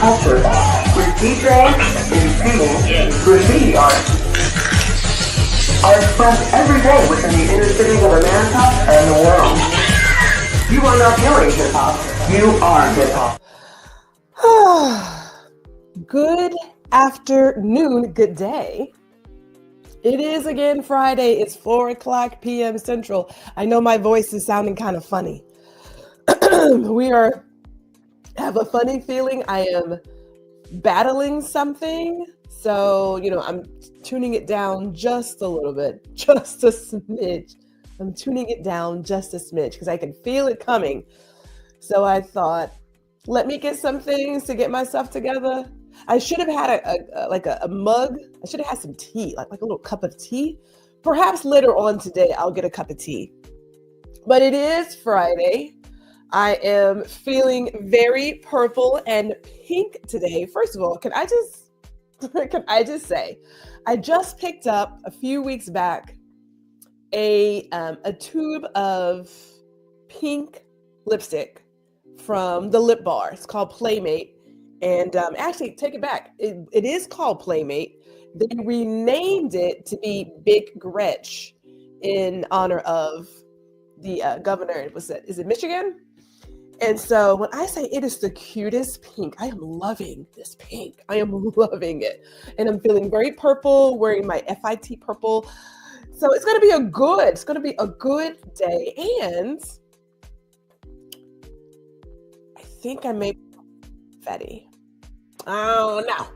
unfiltered, with DJ and singing graffiti art are expressed every day within the inner cities of America and the world. You are not hearing hip-hop, you are hip-hop. Good afternoon, good day. It is again Friday. It's 4:00 p.m. Central. I know my voice is sounding kind of funny. Have a funny feeling. I am battling something. So, I'm tuning it down just a little bit, just a smidge. I'm tuning it down just a smidge because I can feel it coming. So I thought, let me get some things to get myself together. I should have had a mug. I should have had some tea, like a little cup of tea. Perhaps later on today, I'll get a cup of tea. But it is Friday. I am feeling very purple and pink today. First of all, can I just say, I just picked up a few weeks back a tube of pink lipstick from the Lip Bar. It's called Playmate. And actually, take it back. It is called Playmate. They renamed it to be Big Gretch in honor of the governor. Is it Michigan? And so when I say it is the cutest pink, I am loving this pink. I am loving it. And I'm feeling very purple, wearing my FIT purple. So it's going to be a good day. And I think I may be confetti. Oh, no.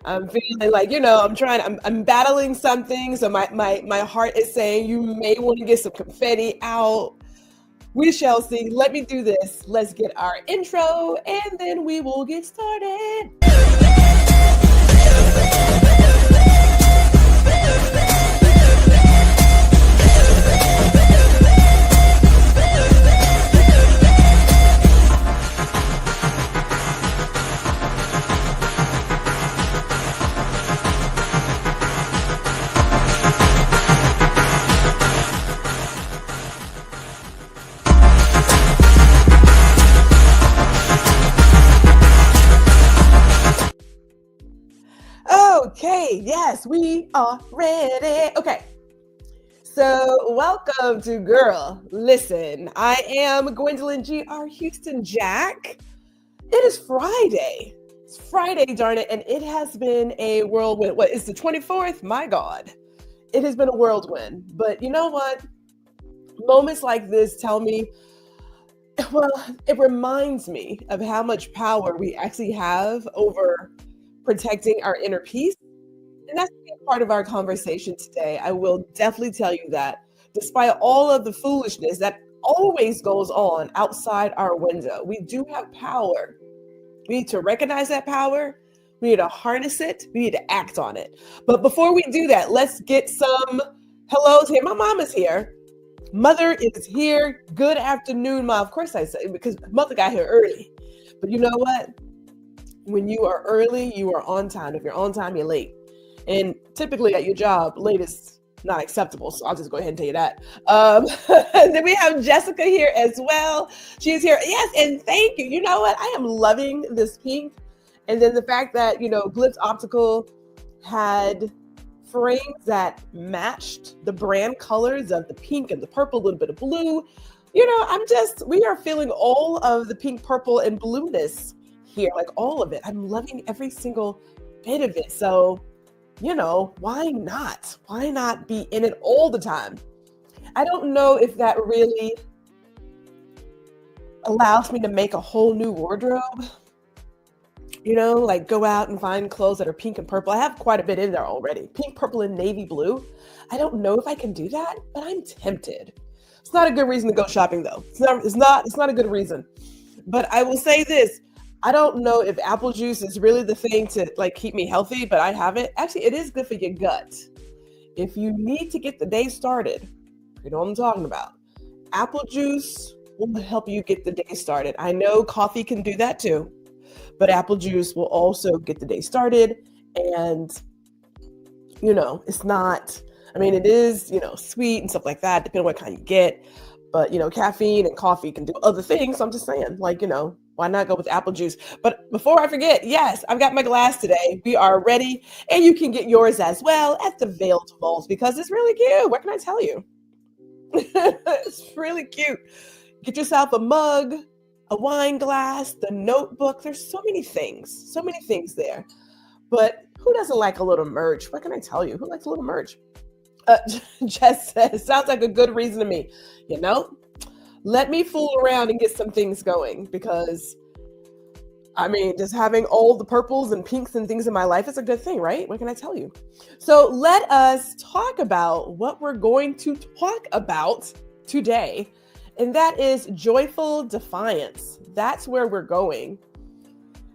I'm feeling like, I'm battling something. So my heart is saying you may want to get some confetti out. We shall see. Let me do this. Let's get our intro and then we will get started. Okay, yes, we are ready. Okay, so welcome to Guuuuurl Listen. I am Gwendolyn G.R. Houston Jack. It is Friday. It's Friday, darn it, and it has been a whirlwind. What is the 24th? My God, it has been a whirlwind. But you know what? Moments like this tell me, well, it reminds me of how much power we actually have over protecting our inner peace. And that's part of our conversation today. I will definitely tell you that despite all of the foolishness that always goes on outside our window, we do have power. We need to recognize that power. We need to harness it. We need to act on it. But before we do that, let's get some hellos here. My mom is here. Mother is here. Good afternoon, Mom. Of course I say, because Mother got here early. But you know what? When you are early, you are on time. If you're on time, you're late. And typically at your job, late is not acceptable. So I'll just go ahead and tell you that. And then we have Jessica here as well. She's here. Yes, and thank you. You know what? I am loving this pink. And then the fact that, Glitz Optical had frames that matched the brand colors of the pink and the purple, a little bit of blue. We are feeling all of the pink, purple, and blueness here, like all of it. I'm loving every single bit of it. So, why not? Why not be in it all the time? I don't know if that really allows me to make a whole new wardrobe. Like go out and find clothes that are pink and purple. I have quite a bit in there already. Pink, purple, and navy blue. I don't know if I can do that, but I'm tempted. It's not a good reason to go shopping though. It's not a good reason. But I will say this. I don't know if apple juice is really the thing to keep me healthy, but I have it. Actually, it is good for your gut. If you need to get the day started, you know what I'm talking about. Apple juice will help you get the day started. I know coffee can do that too, but apple juice will also get the day started. And, it's not, it is, sweet and stuff like that, depending on what kind you get. But, caffeine and coffee can do other things. So I'm just saying, like, why not go with apple juice? But before I forget, yes, I've got my glass today. We are ready. And you can get yours as well at the Veiled Vault because it's really cute. What can I tell you? It's really cute. Get yourself a mug, a wine glass, the notebook. There's so many things there. But who doesn't like a little merch? What can I tell you? Who likes a little merch? Jess says, sounds like a good reason to me. Let me fool around and get some things going because, just having all the purples and pinks and things in my life is a good thing, right? What can I tell you? So let us talk about what we're going to talk about today, and that is joyful defiance. That's where we're going.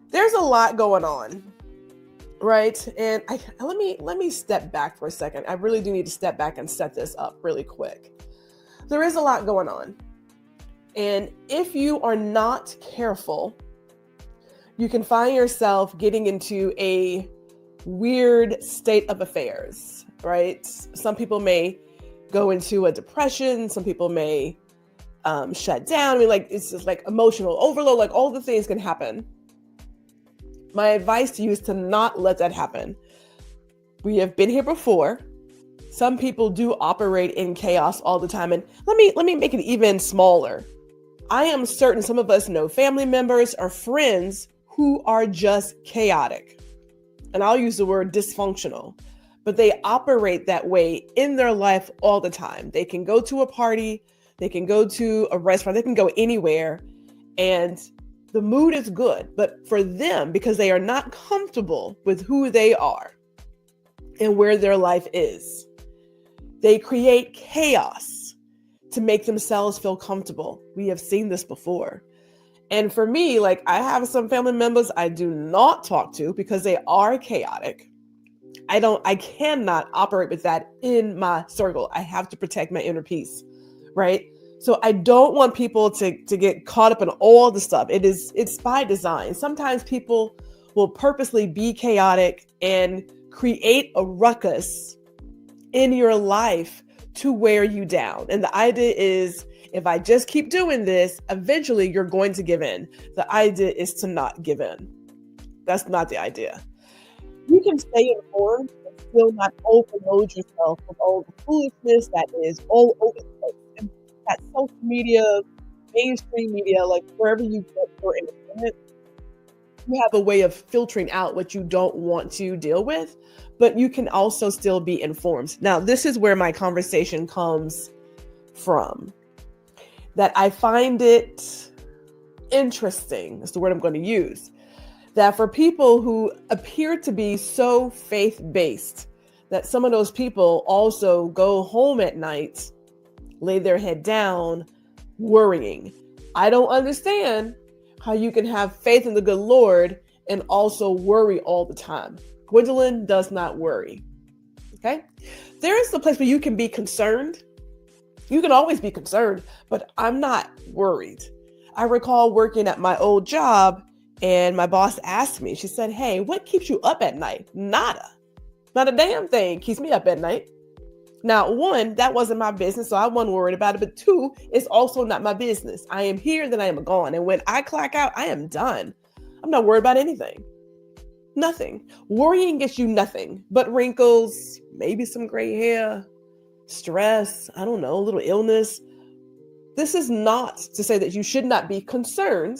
There's a lot going on. Right. And let me step back for a second. I really do need to step back and set this up really quick. There is a lot going on. And if you are not careful, you can find yourself getting into a weird state of affairs, right? Some people may go into a depression. Some people may shut down. It's just like emotional overload, like all the things can happen. My advice to you is to not let that happen. We have been here before. Some people do operate in chaos all the time. And let me make it even smaller. I am certain some of us know family members or friends who are just chaotic. And I'll use the word dysfunctional, but they operate that way in their life all the time. They can go to a party, they can go to a restaurant, they can go anywhere, and the mood is good, but for them, because they are not comfortable with who they are and where their life is, they create chaos to make themselves feel comfortable. We have seen this before. And for me, I have some family members I do not talk to because they are chaotic. I cannot operate with that in my circle. I have to protect my inner peace, right? So I don't want people to get caught up in all the stuff. It's by design. Sometimes people will purposely be chaotic and create a ruckus in your life to wear you down. And the idea is, if I just keep doing this, eventually you're going to give in. The idea is to not give in. That's not the idea. You can stay informed and still not overload yourself with all the foolishness that is all over the place. At social media, mainstream media, like wherever you get your entertainment, you have a way of filtering out what you don't want to deal with, but you can also still be informed. Now, this is where my conversation comes from. That I find it interesting, is the word I'm going to use, that for people who appear to be so faith-based, that some of those people also go home at night, lay their head down, worrying. I don't understand how you can have faith in the good Lord and also worry all the time. Gwendolyn does not worry. Okay? There is a place where you can be concerned. You can always be concerned, but I'm not worried. I recall working at my old job and my boss asked me, she said, "Hey, what keeps you up at night?" Nada. Not a damn thing keeps me up at night. Now, one, that wasn't my business, so I wasn't worried about it. But two, it's also not my business. I am here, then I am gone. And when I clock out, I am done. I'm not worried about anything. Nothing. Worrying gets you nothing but wrinkles, maybe some gray hair, stress, I don't know, a little illness. This is not to say that you should not be concerned,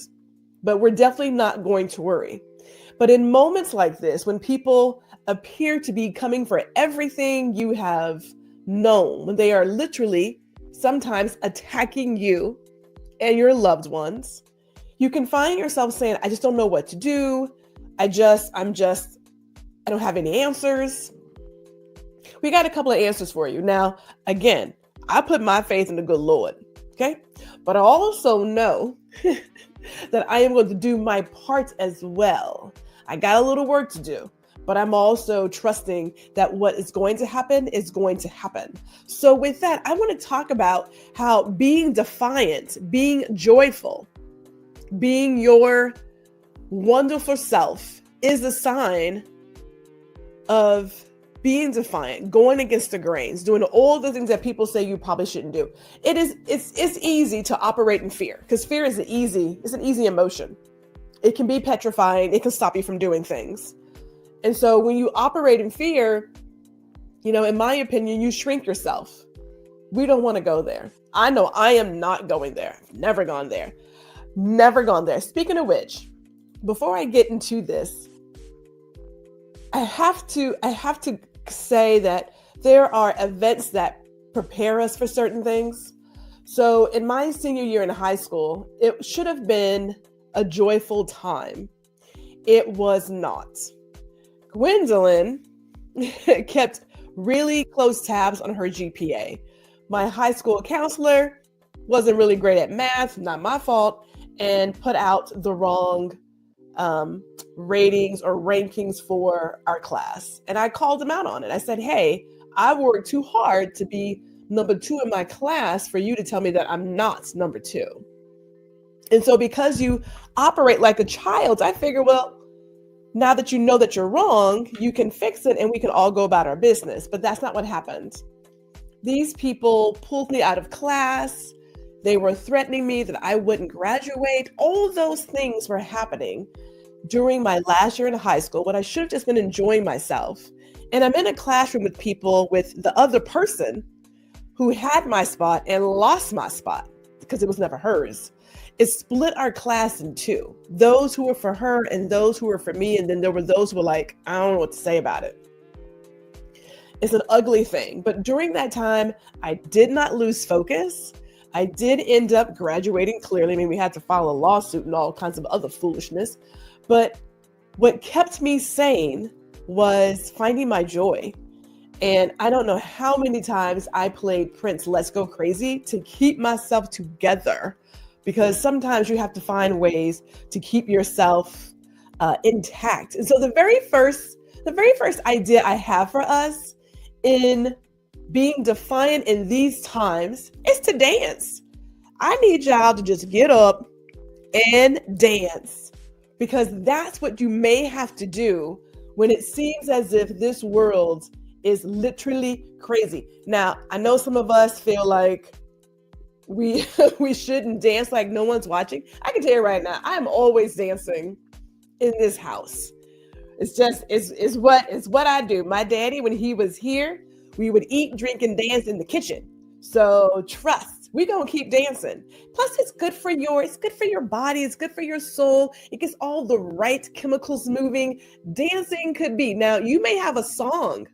but we're definitely not going to worry. But in moments like this, when people appear to be coming for everything you have known, when they are literally sometimes attacking you and your loved ones, you can find yourself saying, I just don't know what to do. I don't have any answers. We got a couple of answers for you. Now, again, I put my faith in the good Lord, okay? But I also know that I am going to do my part as well. I got a little work to do, but I'm also trusting that what is going to happen is going to happen. So with that, I want to talk about how being defiant, being joyful, being your wonderful self is a sign of being defiant, going against the grains, doing all the things that people say you probably shouldn't do. It's easy to operate in fear, because fear is it's an easy emotion. It can be petrifying. It can stop you from doing things. And so when you operate in fear, in my opinion, you shrink yourself. We don't want to go there. I know I am not going there. I've never gone there. Never gone there. Speaking of which, before I get into this, I have to say that there are events that prepare us for certain things. So in my senior year in high school, it should have been a joyful time. It was not. Gwendolyn kept really close tabs on her GPA. My high school counselor wasn't really great at math, not my fault, and put out the wrong ratings or rankings for our class. And I called him out on it. I said, hey, I worked too hard to be number 2 in my class for you to tell me that I'm not number 2. And so because you operate like a child, I figure, well, now that you know that you're wrong, you can fix it and we can all go about our business. But that's not what happened. These people pulled me out of class. They were threatening me that I wouldn't graduate. All those things were happening during my last year in high school when I should have just been enjoying myself. And I'm in a classroom with people with the other person who had my spot and lost my spot because it was never hers. It split our class in 2. Those who were for her and those who were for me. And then there were those who were like, I don't know what to say about it. It's an ugly thing. But during that time, I did not lose focus. I did end up graduating clearly. I mean, we had to file a lawsuit and all kinds of other foolishness. But what kept me sane was finding my joy. And I don't know how many times I played Prince Let's Go Crazy to keep myself together, because sometimes you have to find ways to keep yourself intact. And so the very first idea I have for us in being defiant in these times is to dance. I need y'all to just get up and dance, because that's what you may have to do when it seems as if this world is literally crazy. Now, I know some of us feel like we shouldn't dance like no one's watching. I can tell you right now, I'm always dancing in this house. It's what I do. My daddy, when he was here, we would eat, drink, and dance in the kitchen. So trust, we're gonna keep dancing. Plus, it's good for your body, it's good for your soul. It gets all the right chemicals moving. Dancing could be. Now, you may have a song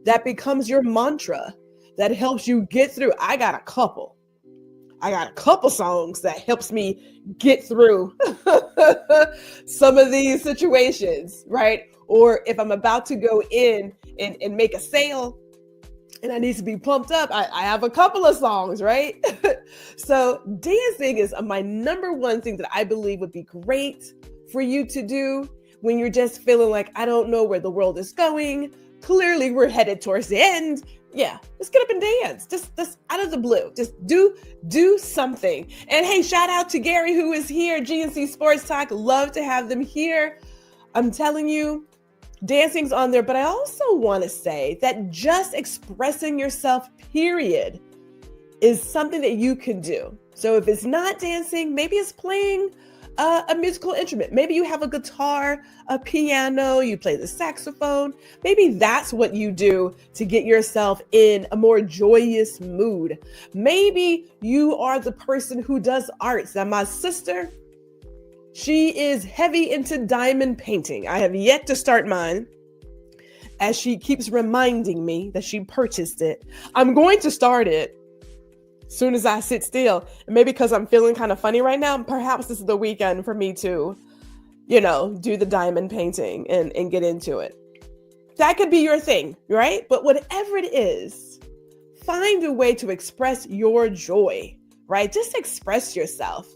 that becomes your mantra that helps you get through. I got a couple songs that helps me get through some of these situations, right? Or if I'm about to go in and make a sale and I need to be pumped up, I have a couple of songs, right? So dancing is my number one thing that I believe would be great for you to do when you're just feeling like, I don't know where the world is going. Clearly we're headed towards the end. Yeah, just get up and dance. Just out of the blue. Just do something. And hey, shout out to Gary, who is here. GNC Sports Talk. Love to have them here. I'm telling you, dancing's on there. But I also want to say that just expressing yourself, period, is something that you can do. So if it's not dancing, maybe it's playing a musical instrument. Maybe you have a guitar, a piano, you play the saxophone. Maybe that's what you do to get yourself in a more joyous mood. Maybe you are the person who does arts. Now, my sister, she is heavy into diamond painting. I have yet to start mine, as she keeps reminding me that she purchased it. I'm going to start it soon as I sit still. And maybe because I'm feeling kind of funny right now, perhaps this is the weekend for me to, do the diamond painting and get into it. That could be your thing, right? But whatever it is, find a way to express your joy, right? Just express yourself.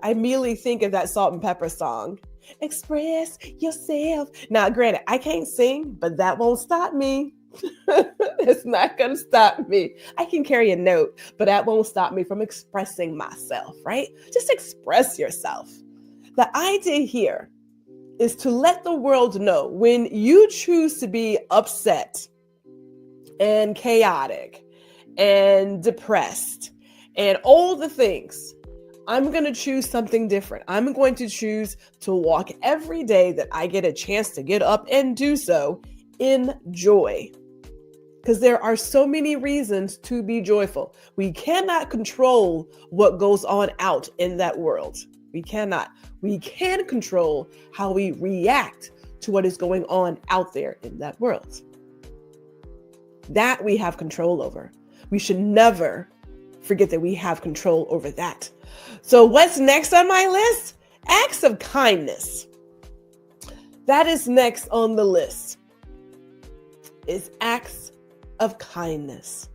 I immediately think of that Salt and Pepper song, Express Yourself. Now, granted, I can't sing, but that won't stop me. It's not going to stop me. I can carry a note, but that won't stop me from expressing myself, right? Just express yourself. The idea here is to let the world know when you choose to be upset, and chaotic and depressed and all the things, I'm going to choose something different. I'm going to choose to walk every day that I get a chance to get up and do so in joy. Because there are so many reasons to be joyful. We cannot control what goes on out in that world. We cannot. We can control how we react to what is going on out there in that world. That we have control over. We should never forget that we have control over that. So what's next on my list? Acts of kindness. That is next on the list. Is acts of kindness.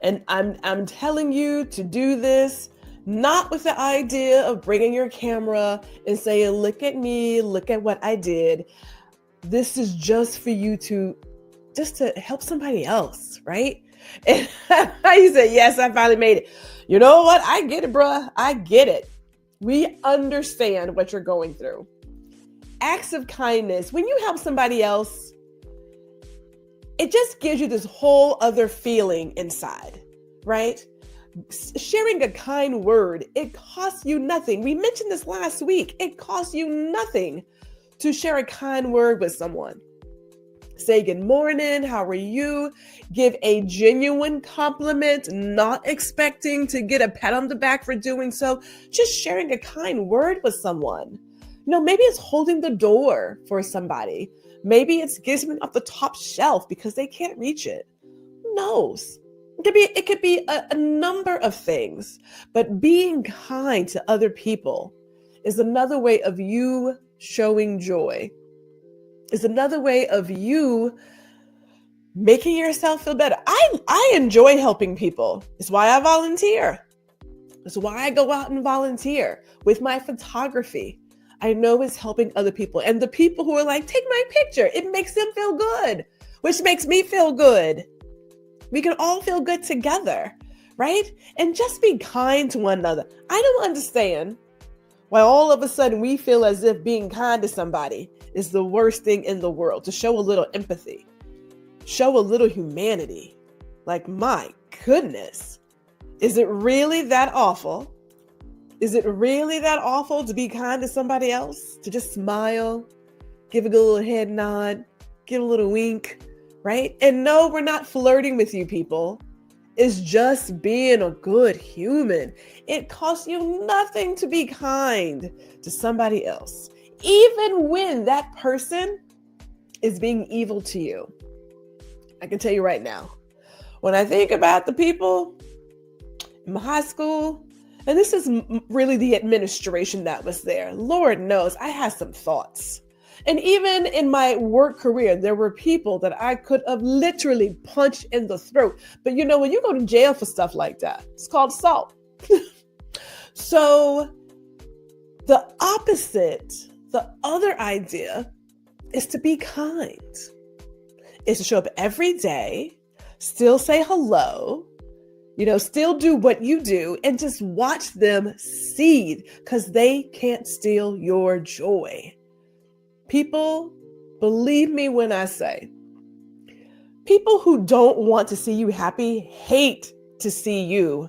And I'm telling you to do this not with the idea of bringing your camera and saying, look at me, look at what I did. This is just for you to help somebody else, right? And he said, yes, I finally made it. You know what? I get it, bruh. I get it. We understand what you're going through. Acts of kindness. When you help somebody else, it just gives you this whole other feeling inside, right? Sharing a kind word, it costs you nothing. We mentioned this last week. It costs you nothing to share a kind word with someone. Say good morning, how are you? Give a genuine compliment, not expecting to get a pat on the back for doing so. Just sharing a kind word with someone. Maybe it's holding the door for somebody. Maybe it's giving them off the top shelf because they can't reach it. Who knows? It could be a number of things, but being kind to other people is another way of you showing joy. Is another way of you making yourself feel better. I enjoy helping people. It's why I volunteer. It's why I go out and volunteer with my photography. I know it's helping other people. And the people who are like, take my picture, it makes them feel good, which makes me feel good. We can all feel good together, right? And just be kind to one another. I don't understand why all of a sudden we feel as if being kind to somebody is the worst thing in the world. To show a little empathy, show a little humanity. Like, my goodness, is it really that awful? Is it really that awful to be kind to somebody else? To just smile, give a little head nod, give a little wink, right? And no, we're not flirting with you people. It's just being a good human. It costs you nothing to be kind to somebody else, even when that person is being evil to you. I can tell you right now, when I think about the people in my high school, and this is really the administration that was there, Lord knows I had some thoughts. And even in my work career, there were people that I could have literally punched in the throat. But when you go to jail for stuff like that, it's called assault. So the opposite, the other idea is to be kind. Is to show up every day, still say hello, still do what you do, and just watch them seethe because they can't steal your joy. People, believe me when I say, people who don't want to see you happy hate to see you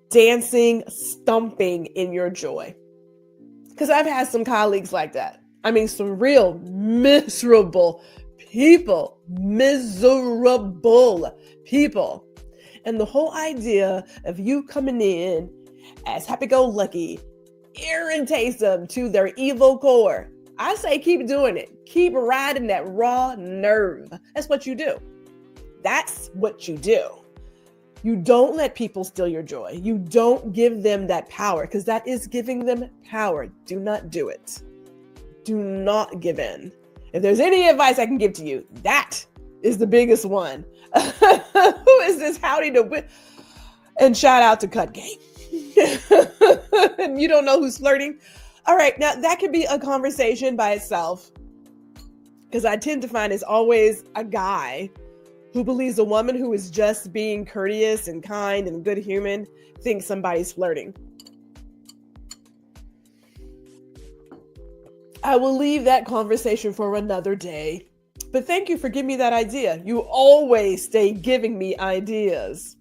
dancing, stomping in your joy. Because I've had some colleagues like that. I mean, some real miserable people. And the whole idea of you coming in as happy-go-lucky irritates them to their evil core. I say keep doing it. Keep riding that raw nerve. That's what you do. That's what you do. You don't let people steal your joy. You don't give them that power because that is giving them power. Do not do it. Do not give in. If there's any advice I can give to you, that is the biggest one. Who is this howdy to win? And shout out to Cut Game. And you don't know who's flirting. All right, now that could be a conversation by itself because I tend to find it's always a guy who believes a woman who is just being courteous and kind and good human thinks somebody's flirting. I will leave that conversation for another day. But thank you for giving me that idea. You always stay giving me ideas.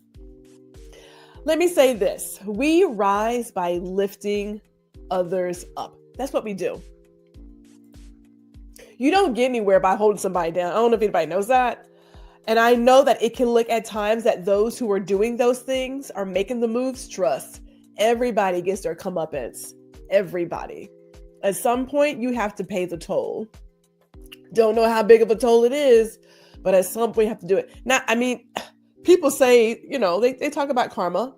Let me say this. We rise by lifting others up. That's what we do. You don't get anywhere by holding somebody down. I don't know if anybody knows that. And I know that it can look at times that those who are doing those things are making the moves. Trust. Everybody gets their comeuppance. Everybody. At some point, you have to pay the toll. Don't know how big of a toll it is, but at some point you have to do it. Now, I mean, people say, they talk about karma.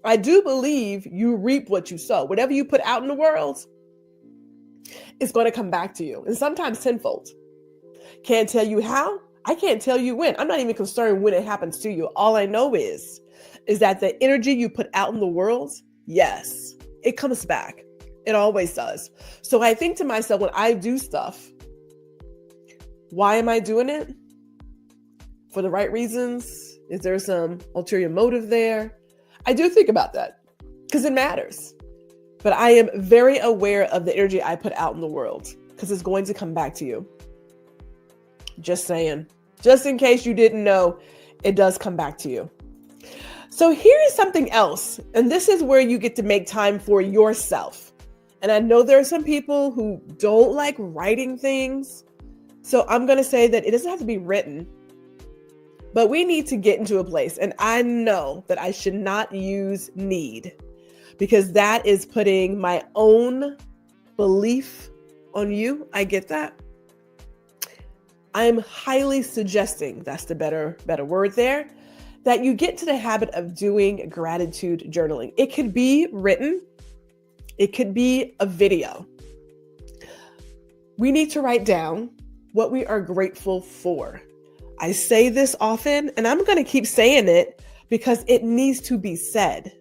I do believe you reap what you sow. Whatever you put out in the world, it's going to come back to you. And sometimes tenfold. Can't tell you how. I can't tell you when. I'm not even concerned when it happens to you. All I know is that the energy you put out in the world, yes, it comes back. It always does. So I think to myself, when I do stuff, why am I doing it? For the right reasons? Is there some ulterior motive there? I do think about that because it matters. But I am very aware of the energy I put out in the world because it's going to come back to you. Just saying. Just in case you didn't know, it does come back to you. So here is something else. And this is where you get to make time for yourself. And I know there are some people who don't like writing things. So I'm going to say that it doesn't have to be written, but we need to get into a place. And I know that I should not use need because that is putting my own belief on you. I get that. I'm highly suggesting, that's the better word there, that you get to the habit of doing gratitude journaling. It could be written. It could be a video. We need to write down what we are grateful for. I say this often, and I'm going to keep saying it because it needs to be said.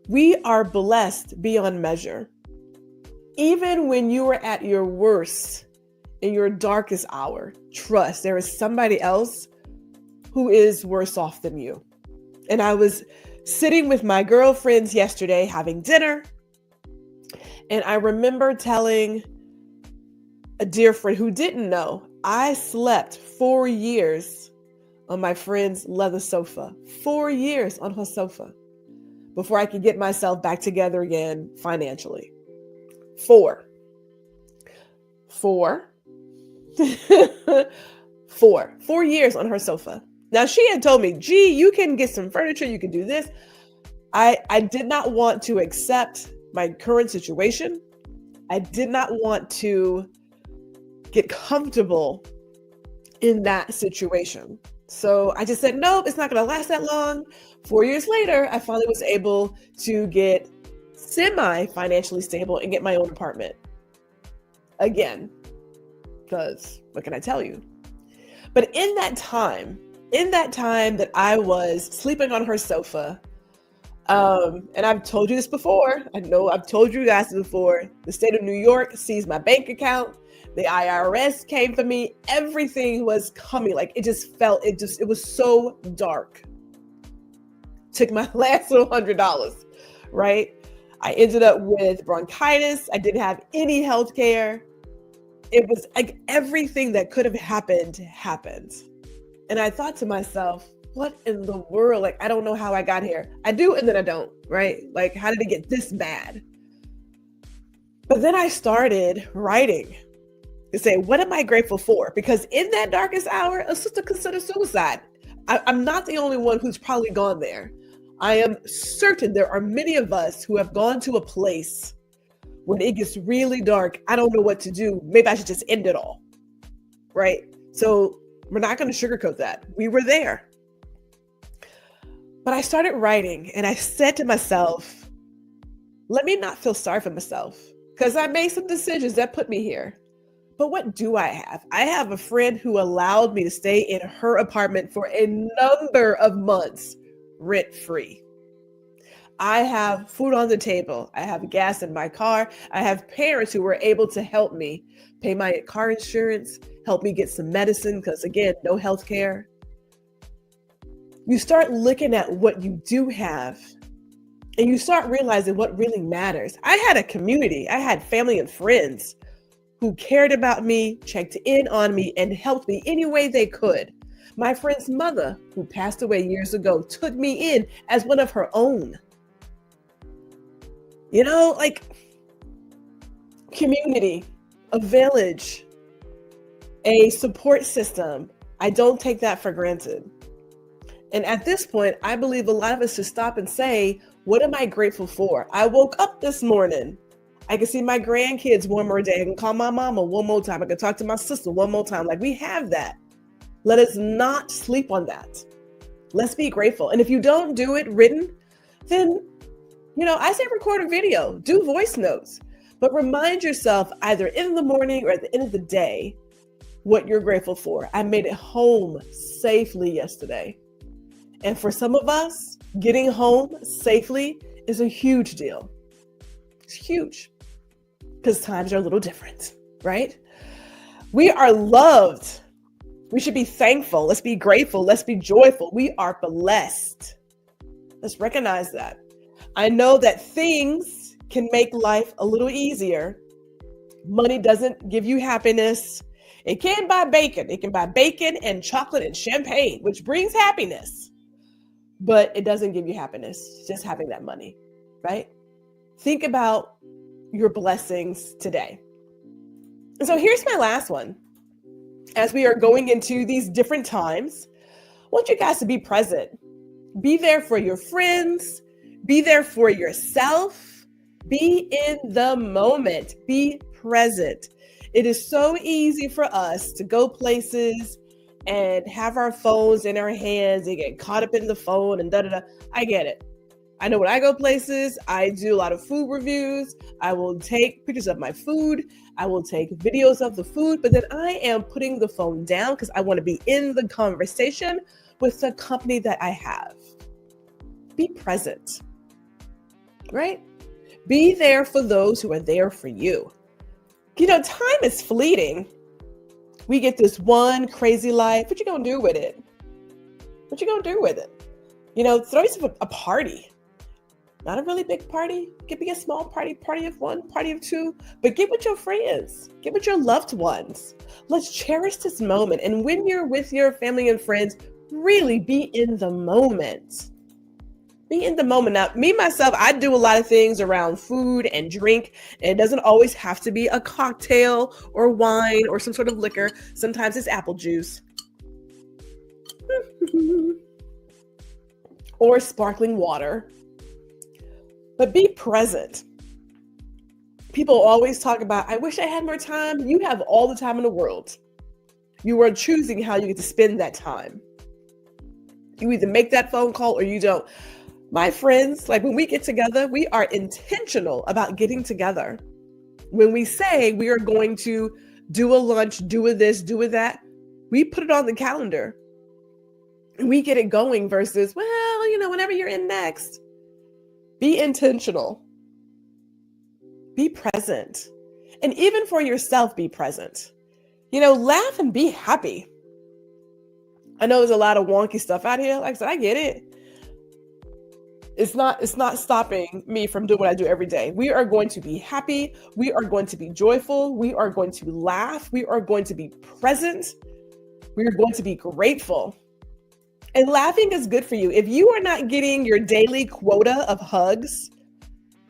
We are blessed beyond measure. Even when you are at your worst, in your darkest hour, trust there is somebody else who is worse off than you. And I was sitting with my girlfriends yesterday having dinner, and I remember telling a dear friend who didn't know, I slept 4 years on my friend's leather sofa. 4 years on her sofa before I could get myself back together again financially. 4 years on her sofa. Now she had told me, gee, you can get some furniture, you can do this. I did not want to accept my current situation. I did not want to get comfortable in that situation. So I just said, nope, it's not going to last that long. 4 years later, I finally was able to get semi-financially stable and get my own apartment. Again, because what can I tell you? But in that time that I was sleeping on her sofa, and I've told you this before, I know I've told you guys before, the state of New York seized my bank account, the IRS came for me, everything was coming, like it was so dark. Took my last $100, right? I ended up with bronchitis, I didn't have any health care. It was like everything that could have happened. And I thought to myself, what in the world? Like, I don't know how I got here. I do, and then I don't, right? Like, how did it get this bad? But then I started writing to say, what am I grateful for? Because in that darkest hour, a sister considered suicide. I'm not the only one who's probably gone there. I am certain there are many of us who have gone to a place when it gets really dark. I don't know what to do. Maybe I should just end it all, right? So we're not going to sugarcoat that. We were there. But I started writing and I said to myself, let me not feel sorry for myself because I made some decisions that put me here. But what do I have? I have a friend who allowed me to stay in her apartment for a number of months, rent-free. I have food on the table. I have gas in my car. I have parents who were able to help me pay my car insurance, help me get some medicine, because again, no health care. You start looking at what you do have and you start realizing what really matters. I had a community. I had family and friends who cared about me, checked in on me, and helped me any way they could. My friend's mother, who passed away years ago, took me in as one of her own. Like community, a village, a support system. I don't take that for granted. And at this point, I believe a lot of us should stop and say, what am I grateful for? I woke up this morning. I can see my grandkids one more day. I can call my mama one more time. I can talk to my sister one more time. Like, we have that. Let us not sleep on that. Let's be grateful. And if you don't do it written, then, I say record a video, do voice notes, but remind yourself either in the morning or at the end of the day what you're grateful for. I made it home safely yesterday. And for some of us, getting home safely is a huge deal. It's huge because times are a little different, right? We are loved. We should be thankful. Let's be grateful. Let's be joyful. We are blessed. Let's recognize that. I know that things can make life a little easier. Money doesn't give you happiness. It can buy bacon. It can buy bacon and chocolate and champagne, which brings happiness. But it doesn't give you happiness, just having that money, right? Think about your blessings today. And so here's my last one. As we are going into these different times, I want you guys to be present. Be there for your friends. Be there for yourself. Be in the moment. Be present. It is so easy for us to go places and have our phones in our hands and get caught up in the phone and da-da-da. I get it. I know when I go places, I do a lot of food reviews. I will take pictures of my food. I will take videos of the food, but then I am putting the phone down because I want to be in the conversation with the company that I have. Be present, right? Be there for those who are there for you. Time is fleeting. We get this one crazy life. What you gonna do with it? What you gonna do with it? Throw yourself a party. Not a really big party. It could be a small party of one, party of two, but get with your friends. Get with your loved ones. Let's cherish this moment. And when you're with your family and friends, really be in the moment. Be in the moment. Now, me, myself, I do a lot of things around food and drink. And it doesn't always have to be a cocktail or wine or some sort of liquor. Sometimes it's apple juice. Or sparkling water. But be present. People always talk about, I wish I had more time. You have all the time in the world. You are choosing how you get to spend that time. You either make that phone call or you don't. My friends, like when we get together, we are intentional about getting together. When we say we are going to do a lunch, do a this, do a that, we put it on the calendar. And we get it going versus, whenever you're in next. Be intentional. Be present. And even for yourself, be present. Laugh and be happy. I know there's a lot of wonky stuff out here. Like I said, I get it. It's not stopping me from doing what I do every day. We are going to be happy. We are going to be joyful. We are going to laugh. We are going to be present. We are going to be grateful. And laughing is good for you. If you are not getting your daily quota of hugs,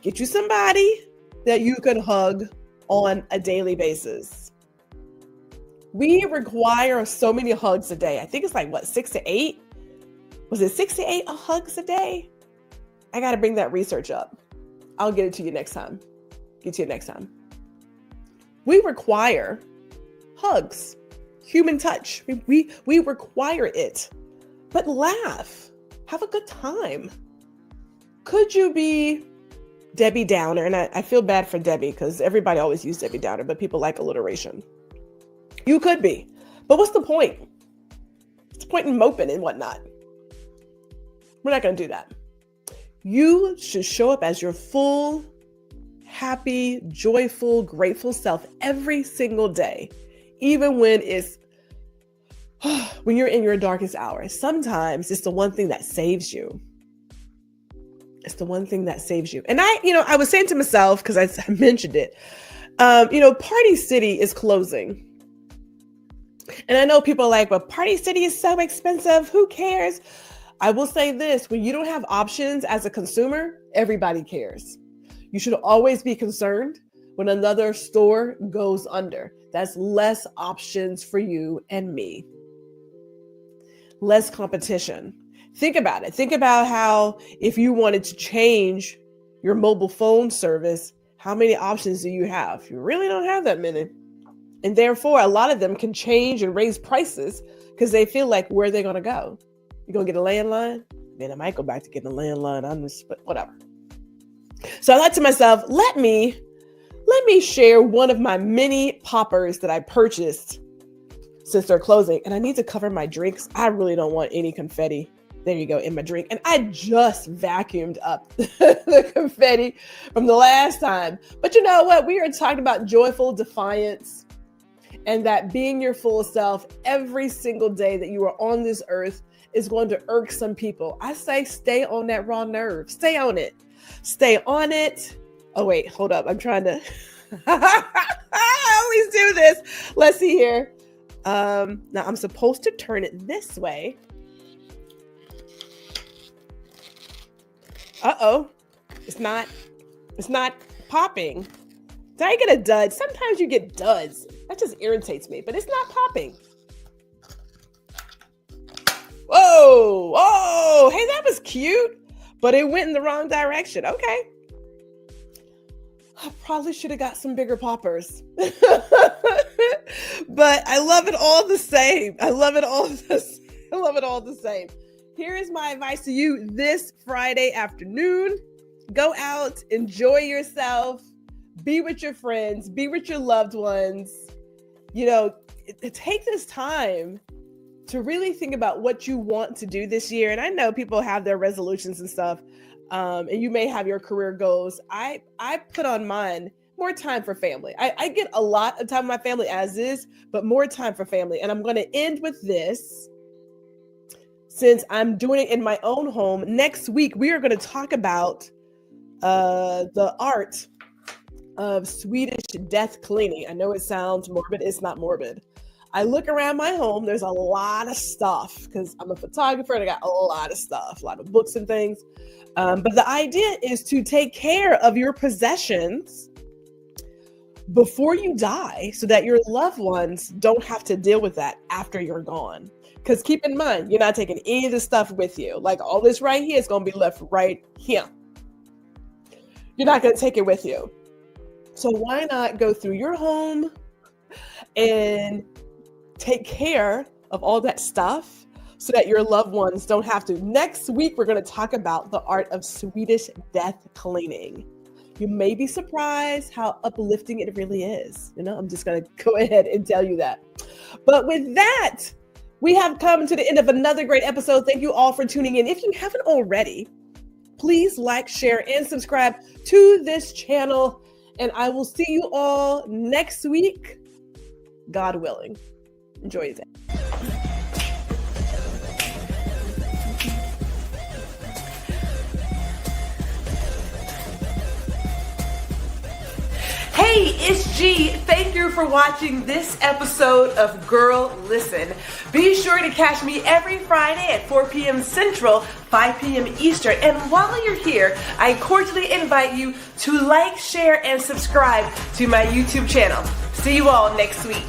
get you somebody that you can hug on a daily basis. We require so many hugs a day. I think it's 6 to 8? Was it 6 to 8 hugs a day? I got to bring that research up. I'll get it to you next time. We require hugs, human touch. We require it. But laugh. Have a good time. Could you be Debbie Downer? And I feel bad for Debbie because everybody always uses Debbie Downer, but people like alliteration. You could be. But what's the point? What's the point in moping and whatnot? We're not going to do that. You should show up as your full, happy, joyful, grateful self every single day, even when you're in your darkest hours. Sometimes it's the one thing that saves you. And I was saying to myself, because I mentioned it, Party City is closing. And I know people are like, but Party City is so expensive. Who cares? I will say this, when you don't have options as a consumer, everybody cares. You should always be concerned when another store goes under. That's less options for you and me. Less competition. Think about it. Think about how if you wanted to change your mobile phone service, how many options do you have? You really don't have that many. And therefore, a lot of them can change and raise prices because they feel like, where are they going to go? You going to get a landline? Man, I might go back to getting a landline. But whatever. So I thought to myself, let me share one of my many poppers that I purchased since they're closing. And I need to cover my drinks. I really don't want any confetti. There you go, in my drink. And I just vacuumed up the confetti from the last time. But you know what? We are talking about joyful defiance and that being your full self every single day that you are on this earth is going to irk some people. I say stay on that raw nerve. Stay on it. Stay on it. Oh, wait, hold up. I'm trying to... I always do this. Let's see here. Now I'm supposed to turn it this way. Uh-oh. It's not popping. Did I get a dud? Sometimes you get duds. That just irritates me, but it's not popping. Whoa. Oh, hey, that was cute, but it went in the wrong direction. Okay. I probably should have got some bigger poppers. But I love it all the same. I love it all the same. Here is my advice to you this Friday afternoon. Go out, enjoy yourself, be with your friends, be with your loved ones. Take this time to really think about what you want to do this year. And I know people have their resolutions and stuff, and you may have your career goals. I put on mine more time for family. I get a lot of time with my family as is, but more time for family. And I'm going to end with this. Since I'm doing it in my own home, next week we are going to talk about the art of Swedish death cleaning. I know it sounds morbid. It's not morbid. I look around my home. There's a lot of stuff because I'm a photographer and I got a lot of stuff, a lot of books and things. But the idea is to take care of your possessions before you die so that your loved ones don't have to deal with that after you're gone. Because keep in mind, you're not taking any of this stuff with you. Like all this right here is going to be left right here. You're not going to take it with you. So why not go through your home and take care of all that stuff so that your loved ones don't have to. Next week, we're going to talk about the art of Swedish death cleaning. You may be surprised how uplifting it really is. I'm just going to go ahead and tell you that. But with that, we have come to the end of another great episode. Thank you all for tuning in. If you haven't already, please like, share, and subscribe to this channel. And I will see you all next week, God willing. Enjoy your day. Hey, it's G. Thank you for watching this episode of Guuuuurl Listen. Be sure to catch me every Friday at 4 p.m. Central, 5 p.m. Eastern. And while you're here, I cordially invite you to like, share, and subscribe to my YouTube channel. See you all next week.